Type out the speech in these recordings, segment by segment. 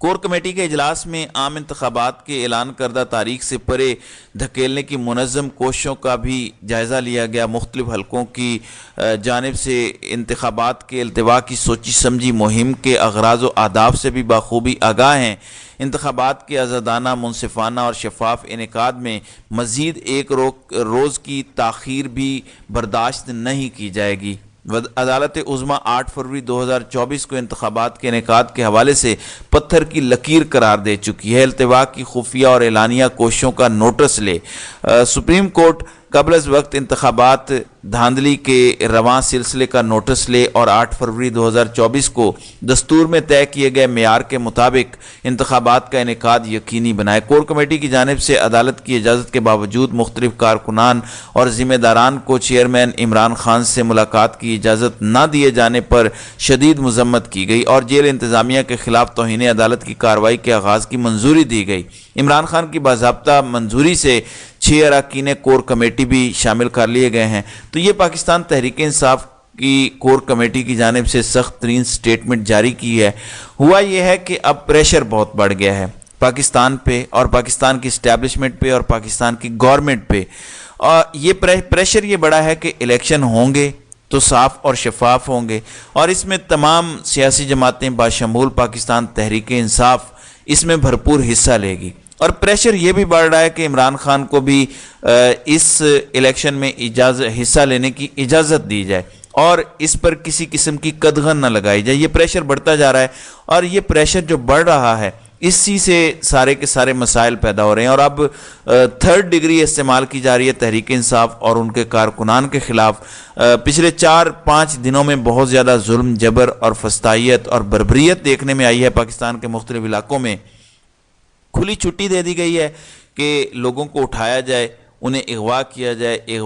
Core committee کے اجلاس میں عام انتخابات کے اعلان کردہ تاریخ سے پرے دھکیلنے کی منظم کوششوں کا بھی جائزہ لیا گیا۔ مختلف حلقوں کی جانب سے انتخابات کے التوا کی سوچی سمجھی مہم کے اغراض و اہداف سے بھی بخوبی آگاہ ہیں۔ انتخابات کے آزادانہ، منصفانہ اور شفاف انعقاد میں مزید ایک روز کی تاخیر بھی برداشت نہیں کی جائے گی۔ عدالت عظمیٰ 8 فروری 2024 کو انتخابات کے انعقاد کے حوالے سے پتھر کی لکیر قرار دے چکی ہے۔ التوا کی خفیہ اور اعلانیہ کوششوں کا نوٹس لے۔ سپریم کورٹ قبل از وقت انتخابات دھاندلی کے رواں سلسلے کا نوٹس لے اور 8 فروری 2024 کو دستور میں طے کیے گئے معیار کے مطابق انتخابات کا انعقاد یقینی بنائے۔ کور کمیٹی کی جانب سے عدالت کی اجازت کے باوجود مختلف کارکنان اور ذمہ داران کو چیئرمین عمران خان سے ملاقات کی اجازت نہ دیے جانے پر شدید مذمت کی گئی اور جیل انتظامیہ کے خلاف توہین عدالت کی کارروائی کے آغاز کی منظوری دی گئی۔ عمران خان کی باضابطہ منظوری سے 6 اراکین کور کمیٹی بھی شامل کر لیے گئے ہیں۔ تو یہ پاکستان تحریک انصاف کی کور کمیٹی کی جانب سے سخت ترین سٹیٹمنٹ جاری کی ہے۔ ہوا یہ ہے کہ اب پریشر بہت بڑھ گیا ہے پاکستان پہ اور پاکستان کی اسٹیبلشمنٹ پہ اور پاکستان کی گورنمنٹ پہ، اور یہ پریشر یہ بڑا ہے کہ الیکشن ہوں گے تو صاف اور شفاف ہوں گے اور اس میں تمام سیاسی جماعتیں بشمول پاکستان تحریک انصاف اس میں بھرپور حصہ لے گی۔ اور پریشر یہ بھی بڑھ رہا ہے کہ عمران خان کو بھی اس الیکشن میں حصہ لینے کی اجازت دی جائے اور اس پر کسی قسم کی قدغن نہ لگائی جائے۔ یہ پریشر بڑھتا جا رہا ہے اور یہ پریشر جو بڑھ رہا ہے اسی سے سارے کے سارے مسائل پیدا ہو رہے ہیں، اور اب 3rd ڈگری استعمال کی جا رہی ہے تحریک انصاف اور ان کے کارکنان کے خلاف۔ پچھلے 4-5 دنوں میں بہت زیادہ ظلم، جبر اور فسطائیت اور بربریت دیکھنے میں آئی ہے پاکستان کے مختلف علاقوں میں۔ کھلی چھٹی دے دی گئی ہے کہ لوگوں کو اٹھایا جائے، انہیں اغوا کیا جائے،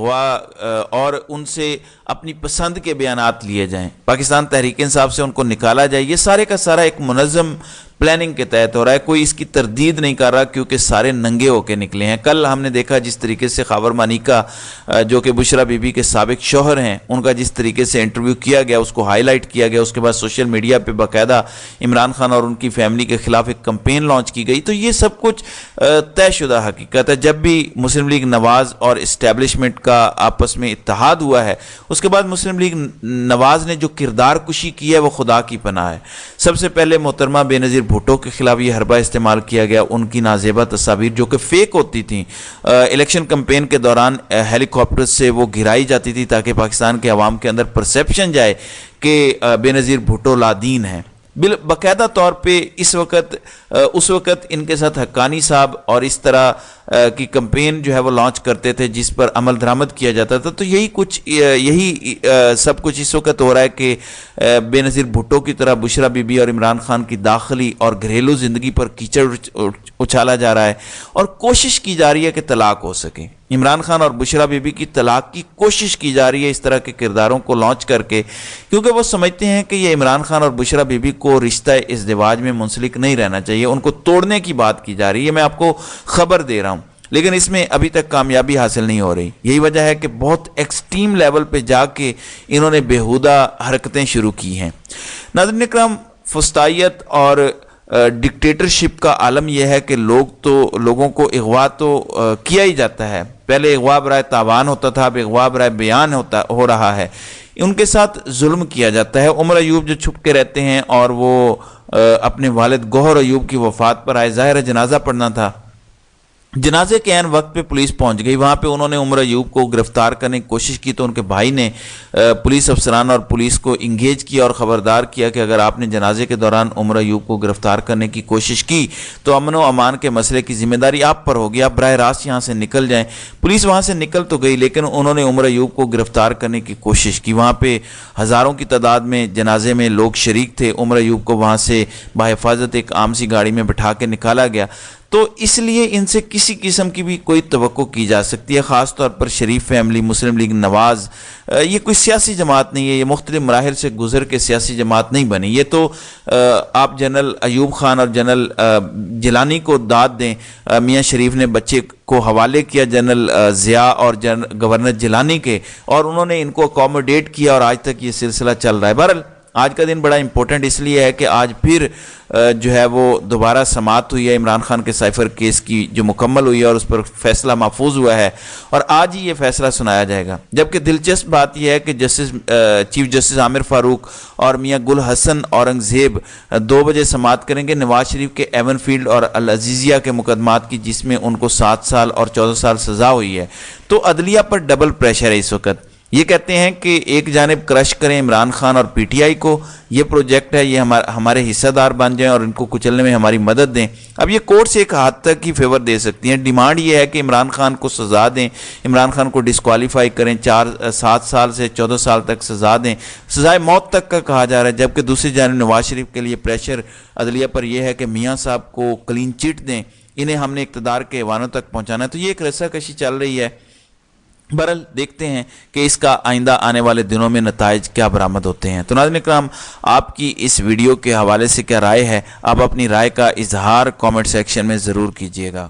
اور ان سے اپنی پسند کے بیانات لیے جائیں، پاکستان تحریک انصاف سے ان کو نکالا جائے۔ یہ سارے کا سارا ایک منظم پلاننگ کے تحت ہو رہا ہے، کوئی اس کی تردید نہیں کر رہا کیونکہ سارے ننگے ہو کے نکلے ہیں۔ کل ہم نے دیکھا جس طریقے سے خاور مانیکا جو کہ بشرا بی بی کے سابق شوہر ہیں، ان کا جس طریقے سے انٹرویو کیا گیا، اس کو ہائی لائٹ کیا گیا، اس کے بعد سوشل میڈیا پہ باقاعدہ عمران خان اور ان کی فیملی کے خلاف ایک کمپین لانچ کی گئی۔ تو یہ سب کچھ طے شدہ حقیقت ہے۔ جب بھی مسلم لیگ نواز اور اسٹیبلشمنٹ کا آپس میں اتحاد ہوا ہے، اس کے بعد مسلم لیگ نواز نے جو کردار کشی کی ہے وہ خدا کی پناہ ہے۔ سب سے پہلے محترمہ بے نظیر بھٹو کے خلاف یہ حربہ استعمال کیا گیا، ان کی نازیبہ تصاویر جو کہ فیک ہوتی تھیں، الیکشن کمپین کے دوران ہیلی کاپٹر سے وہ گرائی جاتی تھی تاکہ پاکستان کے عوام کے اندر پرسیپشن جائے کہ بے نظیر بھٹو لادین ہیں۔ باقاعدہ طور پہ اس وقت ان کے ساتھ حقانی صاحب اور اس طرح کی کمپین جو ہے وہ لانچ کرتے تھے جس پر عمل درآمد کیا جاتا تھا۔ تو یہی سب کچھ اس وقت ہو رہا ہے کہ بے نظیر بھٹو کی طرح بشرا بی بی اور عمران خان کی داخلی اور گھریلو زندگی پر کیچڑ اچھالا جا رہا ہے اور کوشش کی جا رہی ہے کہ طلاق ہو سکے۔ عمران خان اور بشرا بی بی کی طلاق کی کوشش کی جا رہی ہے اس طرح کے کرداروں کو لانچ کر کے، کیونکہ وہ سمجھتے ہیں کہ یہ عمران خان اور بشرا بی بی کو رشتہ ازدواج میں منسلک نہیں رہنا چاہیے، ان کو توڑنے کی بات کی جا رہی ہے۔ میں آپ کو خبر دے رہا ہوں، لیکن اس میں ابھی تک کامیابی حاصل نہیں ہو رہی۔ یہی وجہ ہے کہ بہت ایکسٹریم لیول پہ جا کے انہوں نے بیہودہ حرکتیں شروع کی ہیں۔ ناظرین اکرام، فسطائیت اور ڈکٹیٹرشپ کا عالم یہ ہے کہ لوگوں کو اغوا تو کیا ہی جاتا ہے۔ پہلے اغوا برائے تاوان ہوتا تھا، اب اغوا برائے بیان ہو رہا ہے۔ ان کے ساتھ ظلم کیا جاتا ہے۔ عمر ایوب جو چھپ کے رہتے ہیں اور وہ اپنے والد گوہر ایوب کی وفات پر آئے، ظاہر ہے جنازہ پڑھنا تھا، جنازے کے عین وقت پہ پولیس پہنچ گئی، وہاں پہ انہوں نے عمر ایوب کو گرفتار کرنے کی کوشش کی تو ان کے بھائی نے پولیس افسران اور پولیس کو انگیج کیا اور خبردار کیا کہ اگر آپ نے جنازے کے دوران عمر ایوب کو گرفتار کرنے کی کوشش کی تو امن و امان کے مسئلے کی ذمہ داری آپ پر ہوگی، آپ براہ راست یہاں سے نکل جائیں۔ پولیس وہاں سے نکل تو گئی لیکن انہوں نے عمر ایوب کو گرفتار کرنے کی کوشش کی۔ وہاں پہ ہزاروں کی تعداد میں جنازے میں لوگ شریک تھے۔ عمر ایوب کو وہاں سے بحفاظت ایک عام سی گاڑی میں بٹھا کے نکالا گیا۔ تو اس لیے ان سے کسی قسم کی بھی کوئی توقع کی جا سکتی ہے، خاص طور پر شریف فیملی، مسلم لیگ نواز، یہ کوئی سیاسی جماعت نہیں ہے، یہ مختلف مراحل سے گزر کے سیاسی جماعت نہیں بنی۔ یہ تو آپ جنرل ایوب خان اور جنرل جیلانی کو داد دیں، میاں شریف نے بچے کو حوالے کیا جنرل ضیاء اور گورنر جیلانی کے، اور انہوں نے ان کو اکوموڈیٹ کیا اور آج تک یہ سلسلہ چل رہا ہے۔ بہرحال آج کا دن بڑا امپورٹنٹ اس لیے ہے کہ آج پھر جو ہے وہ دوبارہ سماعت ہوئی ہے عمران خان کے سائفر کیس کی، جو مکمل ہوئی ہے اور اس پر فیصلہ محفوظ ہوا ہے، اور آج ہی یہ فیصلہ سنایا جائے گا۔ جبکہ دلچسپ بات یہ ہے کہ چیف جسٹس عامر فاروق اور میاں گل حسن اورنگزیب 2 بجے سماعت کریں گے نواز شریف کے ایون فیلڈ اور العزیزیہ کے مقدمات کی، جس میں ان کو 7 سال اور 14 سال سزا ہوئی ہے۔ تو عدلیہ پر ڈبل پریشر ہے اس وقت۔ یہ کہتے ہیں کہ ایک جانب کرش کریں عمران خان اور پی ٹی آئی کو، یہ پروجیکٹ ہے، یہ ہمارے حصہ دار بن جائیں اور ان کو کچلنے میں ہماری مدد دیں۔ اب یہ کورٹ سے ایک حد تک ہی فیور دے سکتی ہیں۔ ڈیمانڈ یہ ہے کہ عمران خان کو سزا دیں، عمران خان کو ڈسکوالیفائی کریں، 7 سال سے 14 سال تک سزا دیں، سزائے موت تک کا کہا جا رہا ہے۔ جبکہ دوسری جانب نواز شریف کے لیے پریشر عدلیہ پر یہ ہے کہ میاں صاحب کو کلین چٹ دیں، انہیں ہم نے اقتدار کے ایوانوں تک پہنچانا ہے۔ تو یہ ایک رسہ کشی چل رہی ہے۔ بہرحال دیکھتے ہیں کہ اس کا آئندہ آنے والے دنوں میں نتائج کیا برآمد ہوتے ہیں۔ تو ناظرین اکرام، آپ کی اس ویڈیو کے حوالے سے کیا رائے ہے؟ آپ اپنی رائے کا اظہار کامنٹ سیکشن میں ضرور کیجیے گا۔